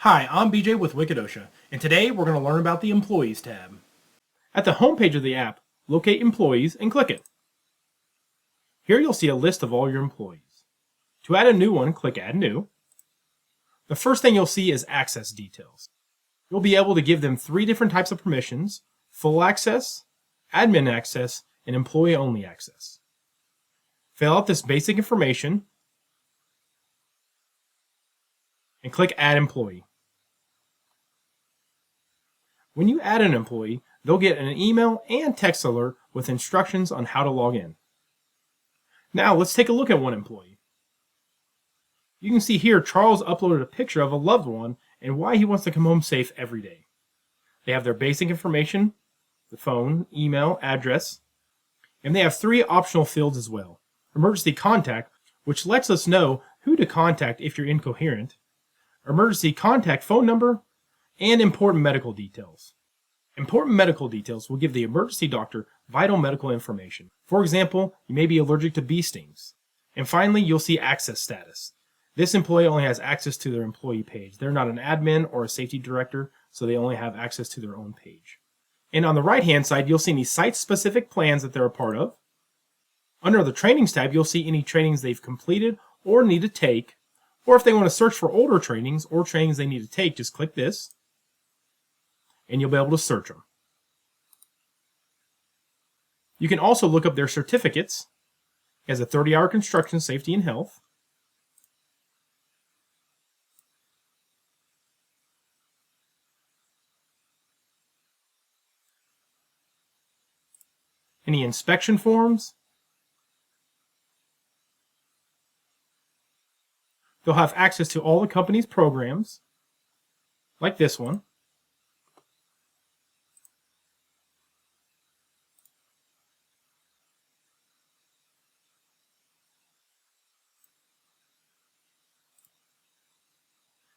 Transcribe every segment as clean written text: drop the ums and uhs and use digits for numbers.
Hi, I'm BJ with Wikidosha, and today we're going to learn about the Employees tab. At the home page of the app, locate Employees and click it. Here you'll see a list of all your employees. To add a new one, click Add New. The first thing you'll see is access details. You'll be able to give them 3 different types of permissions: full access, admin access, and employee-only access. Fill out this basic information and click Add Employee. When you add an employee, they'll get an email and text alert with instructions on how to log in. Now let's take a look at one employee. You can see here Charles uploaded a picture of a loved one and why he wants to come home safe every day. They have their basic information, the phone, email, address, and they have 3 optional fields as well. Emergency contact, which lets us know who to contact if you're incoherent, emergency contact phone number, and important medical details. Important medical details will give the emergency doctor vital medical information. For example, you may be allergic to bee stings. And finally, you'll see access status. This employee only has access to their employee page. They're not an admin or a safety director, so they only have access to their own page. And on the right-hand side, you'll see any site-specific plans that they're a part of. Under the Trainings tab, you'll see any trainings they've completed or need to take. Or if they want to search for older trainings or trainings they need to take, just click this, and you'll be able to search them. You can also look up their certificates as a 30-hour construction safety and health, any inspection forms. They'll have access to all the company's programs, like this one.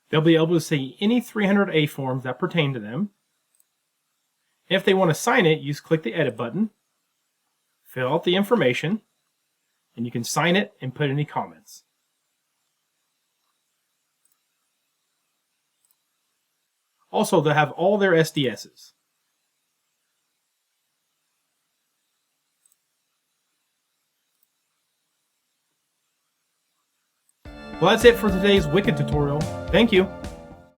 They'll be able to see any 300A forms that pertain to them. If they want to sign it, you just click the edit button, fill out the information, and you can sign it and put any comments. Also, they'll have all their SDSs. Well, that's it for today's Wikid tutorial. Thank you.